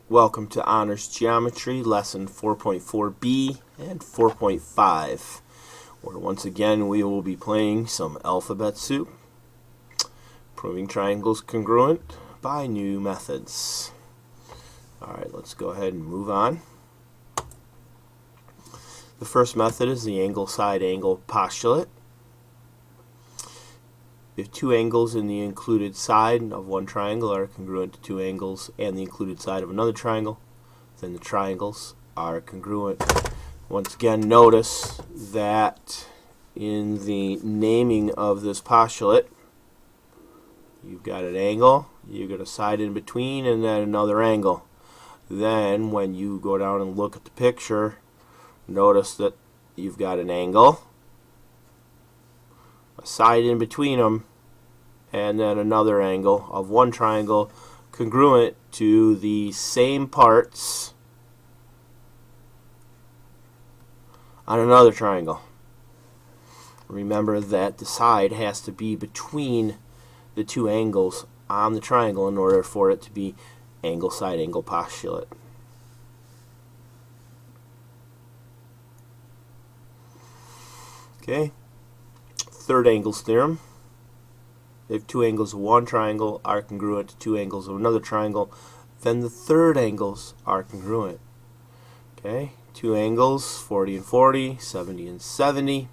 Welcome to Honors Geometry, Lesson 4.4b and 4.5, where once again we will be playing some alphabet soup, proving triangles congruent by new methods. Alright, let's go ahead and move on. The first method is the angle-side angle postulate. If two angles in the included side of one triangle are congruent to two angles and the included side of another triangle, then the triangles are congruent. Once again, notice that in the naming of this postulate, you've got an angle, you've got a side in between, and then another angle. Then when you go down and look at the picture, notice that you've got an angle, a side in between them, and then another angle of one triangle congruent to the same parts on another triangle. Remember that the side has to be between the two angles on the triangle in order for it to be angle-side angle postulate. Okay. Third angles theorem. If two angles of one triangle are congruent to two angles of another triangle, then the third angles are congruent. Okay, two angles, 40 and 40, 70 and 70.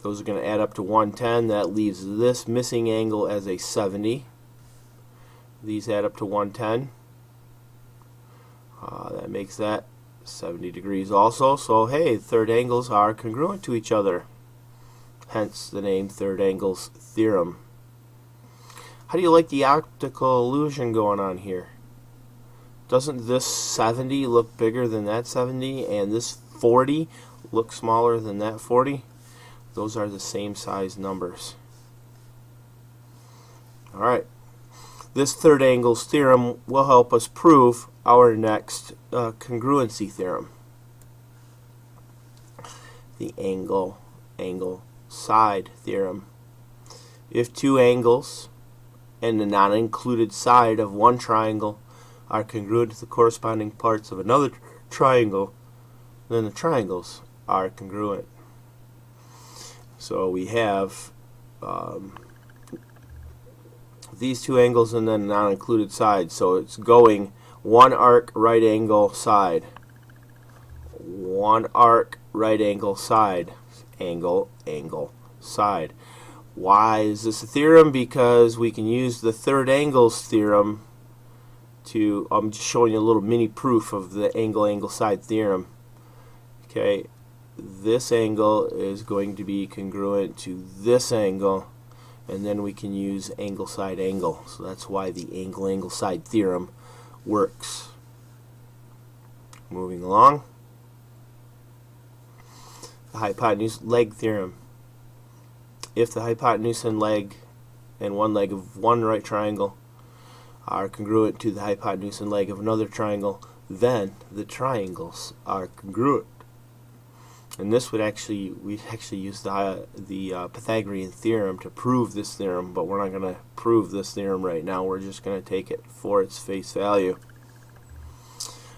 Those are going to add up to 110. That leaves this missing angle as a 70. These add up to 110. That makes that 70 degrees also. So hey, third angles are congruent to each other. Hence the name third angles theorem. How do you like the optical illusion going on here? Doesn't this 70 look bigger than that 70, and this 40 look smaller than that 40? Those are the same size numbers. Alright, this third angles theorem will help us prove our next congruency theorem. The Angleangleside theorem. If two angles and the non-included side of one triangle are congruent to the corresponding parts of another triangle, then the triangles are congruent. So we have these two angles and then non-included side. So it's going one arc right angle side, one arc right angle side, angle, angle, side. Why is this a theorem? Because we can use the third angles theorem to, I'm just showing you a little mini proof of the Angleangleside theorem. Okay, this angle is going to be congruent to this angle, and then we can use angle-side angle. So that's why the Angleangleside theorem works. Moving along. The hypotenuse leg theorem. If the hypotenuse and one leg of one right triangle are congruent to the hypotenuse and leg of another triangle, then the triangles are congruent. And this would actually, we actually use the Pythagorean theorem to prove this theorem, but we're not going to prove this theorem right now. We're just going to take it for its face value.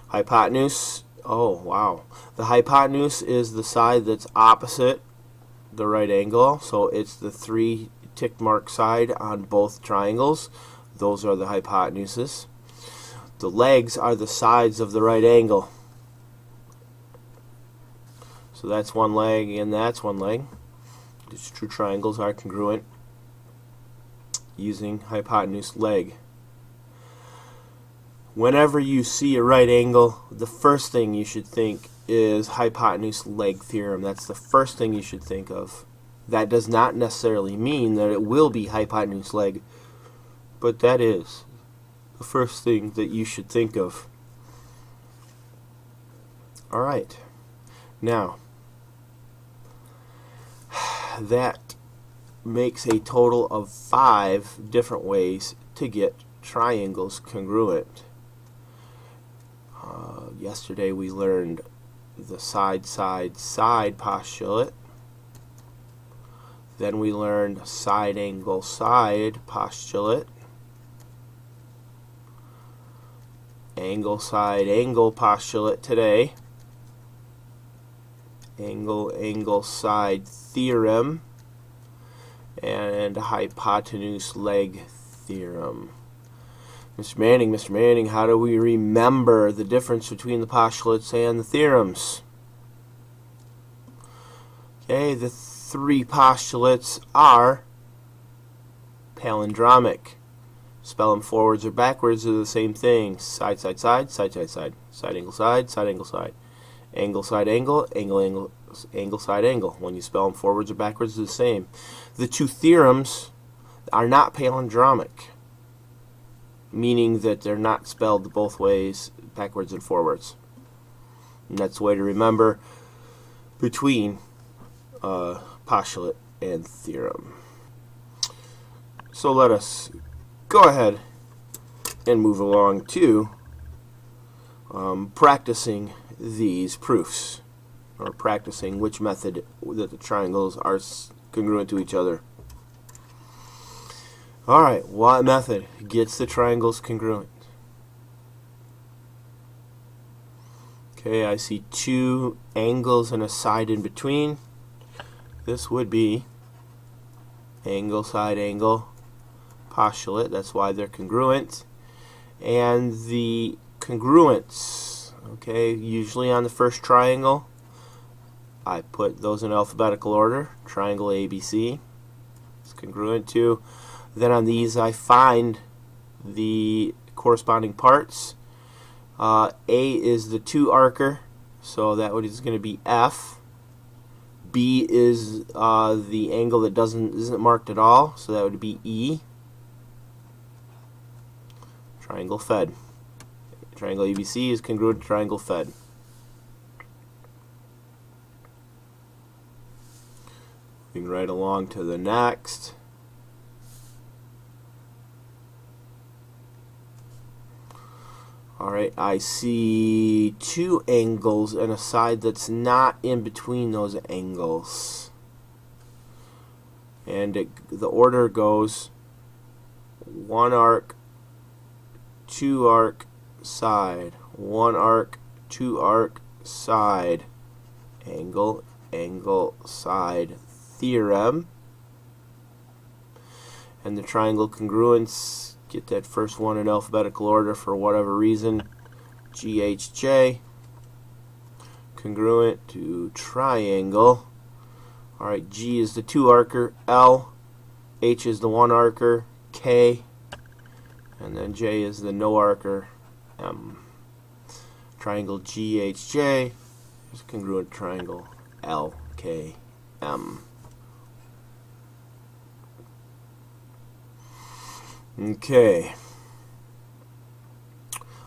Hypotenuse. Oh, wow. The hypotenuse is the side that's opposite the right angle. So it's the three tick mark side on both triangles. Those are the hypotenuses. The legs are the sides of the right angle. So that's one leg and that's one leg. These true triangles are congruent using hypotenuse leg. Whenever you see a right angle, the first thing you should think is hypotenuse leg theorem. That's the first thing you should think of. That does not necessarily mean that it will be hypotenuse leg, but that is the first thing that you should think of. Alright, now that makes a total of 5 different ways to get triangles congruent. Yesterday we learned the side, side, side postulate. Then we learned side angle side postulate. Angleside angle postulate today. Angleangleside theorem and hypotenuse leg theorem. Mr. Manning, how do we remember the difference between the postulates and the theorems? Okay, the three postulates are palindromic. Spell them forwards or backwards are the same thing. Side, side, side, side, side, side. Side, angle, side, side, angle, side. Angle, side, angle, angle, angle, angle, side, angle. When you spell them forwards or backwards, they're the same. The two theorems are not palindromic, meaning that they're not spelled both ways, backwards and forwards. And that's the way to remember between postulate and theorem. So let us go ahead and move along to practicing these proofs, or practicing which method that the triangles are congruent to each other. Alright, what method gets the triangles congruent? Okay, I see two angles and a side in between. This would be angle, side, angle postulate. That's why they're congruent. And the congruence, okay, usually on the first triangle, I put those in alphabetical order. Triangle ABC is congruent to. Then on these I find the corresponding parts. A is the 2-arcer, so that is going to be F. B is the angle that isn't marked at all, so that would be E. Triangle fed. Triangle ABC is congruent to triangle fed. Moving right along to the next. Alright, I see two angles and a side that's not in between those angles. And the order goes 1 arc, 2 arc, side. 1 arc, 2 arc, side. Angle, angle, side theorem. And the triangle congruence, get that first one in alphabetical order for whatever reason. GHJ, congruent to triangle. Alright, G is the 2-arcer, L, H is the 1-arcer, K, and then J is the no-arcer, M. Triangle GHJ is congruent to triangle LKM. Okay,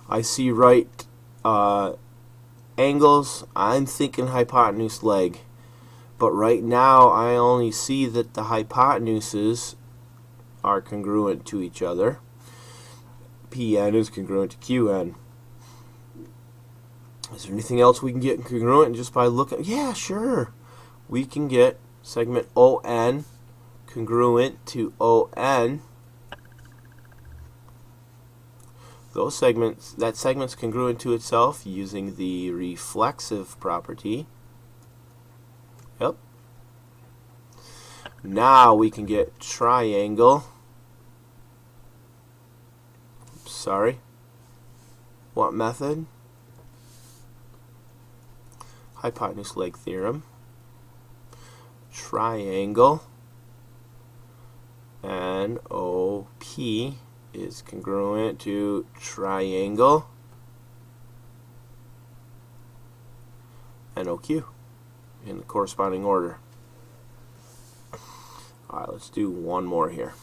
I see right angles. I'm thinking hypotenuse leg, but right now I only see that the hypotenuses are congruent to each other. PN is congruent to QN. Is there anything else we can get congruent just by looking? Yeah, sure. We can get segment ON congruent to ON. Those segments, that segment's congruent to itself using the reflexive property. Yep. Now we can get triangle. Sorry. What method? Hypotenuse leg theorem. Triangle NOP is congruent to triangle NOQ in the corresponding order. Alright, let's do one more here.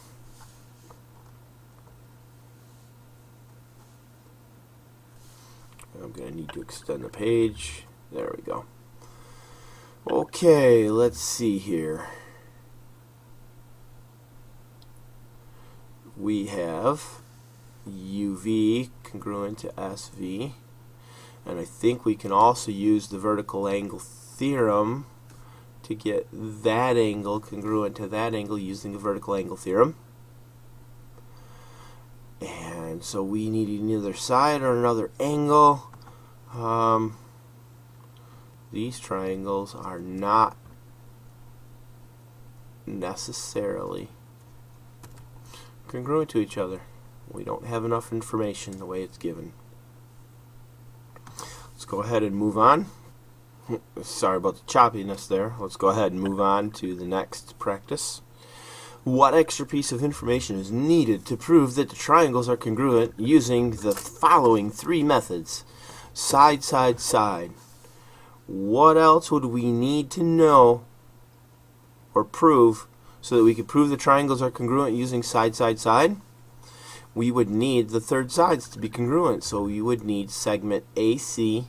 I'm going to need to extend the page. There we go. Okay, let's see here. We have UV congruent to SV, and I think we can also use the vertical angle theorem to get that angle congruent to that angle using the vertical angle theorem. And And so we need either side or another angle. These triangles are not necessarily congruent to each other. We don't have enough information the way it's given. Let's go ahead and move on. Sorry about the choppiness there. Let's go ahead and move on to the next practice. What extra piece of information is needed to prove that the triangles are congruent using the following three methods? Side, side, side. What else would we need to know or prove so that we could prove the triangles are congruent using side, side, side? We would need the third sides to be congruent. So we would need segment AC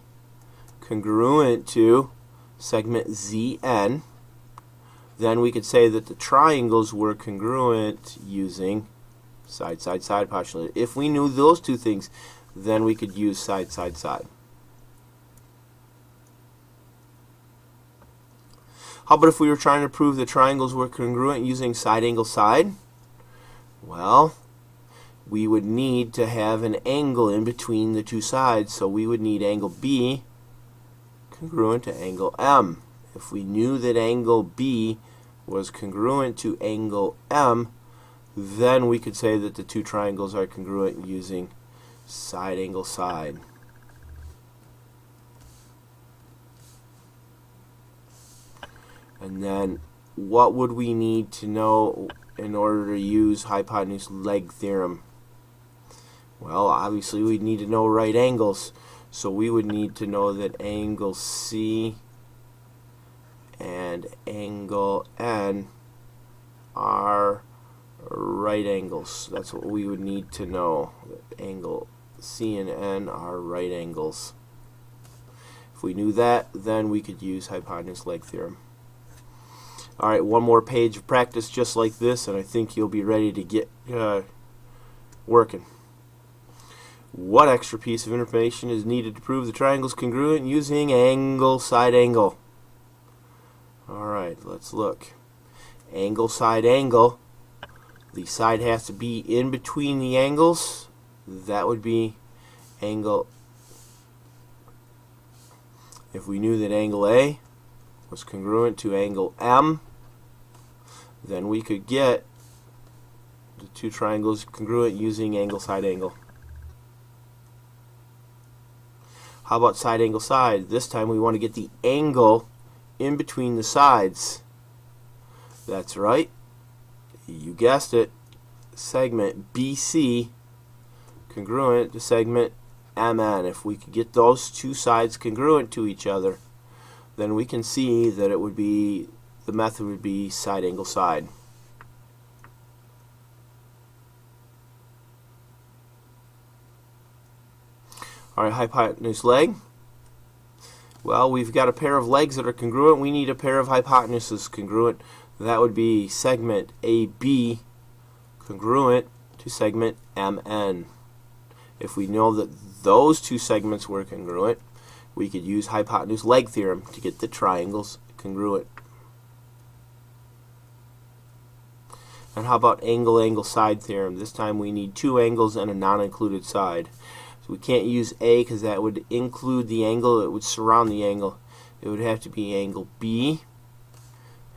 congruent to segment ZN. Then we could say that the triangles were congruent using side, side, side postulate. If we knew those two things, then we could use side, side, side. How about if we were trying to prove the triangles were congruent using side, angle, side? Well, we would need to have an angle in between the two sides. So we would need angle B congruent to angle M. If we knew that angle B was congruent to angle M, then we could say that the two triangles are congruent using side, angle, side. And then what would we need to know in order to use hypotenuse leg theorem? Well, obviously we'd need to know right angles. So we would need to know that angle C and angle N are right angles. That's what we would need to know. That angle C and N are right angles. If we knew that, then we could use hypotenuse leg theorem. Alright, one more page of practice just like this, and I think you'll be ready to get working. What extra piece of information is needed to prove the triangle is congruent using angle, side, angle? Alright, let's look. Angle, side, angle. The side has to be in between the angles. That would be angle. If we knew that angle A was congruent to angle M, then we could get the two triangles congruent using angle, side, angle. How about side, angle, side? This time we want to get the angle in between the sides. That's right. You guessed it. Segment BC congruent to segment MN. If we could get those two sides congruent to each other, then we can see that it would be, the method would be side, angle, side. Alright, hypotenuse leg. Well, we've got a pair of legs that are congruent. We need a pair of hypotenuses congruent. That would be segment AB congruent to segment MN. If we know that those two segments were congruent, we could use hypotenuse leg theorem to get the triangles congruent. And how about angle, angle, side theorem? This time we need two angles and a non-included side. So we can't use A because that would include the angle, it would surround the angle. It would have to be angle B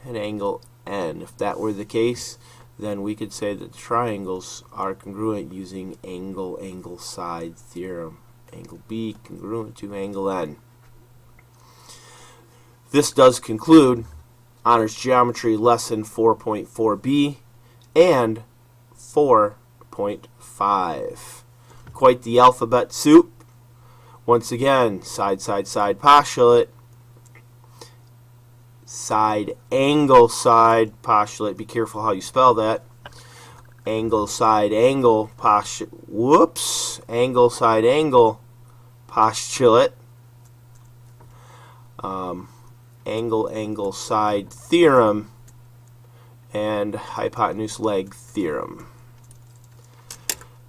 and angle N. If that were the case, then we could say that the triangles are congruent using angle, angle, side theorem. Angle B congruent to angle N. This does conclude Honors Geometry Lesson 4.4b and 4.5. Quite the alphabet soup. Once again, side, side, side postulate. Side, angle, side postulate. Be careful how you spell that. Angle, side, angle postulate. Whoops. Angle, side, angle postulate. Angle, angle, side theorem. And hypotenuse leg theorem.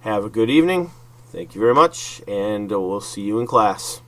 Have a good evening. Thank you very much, and we'll see you in class.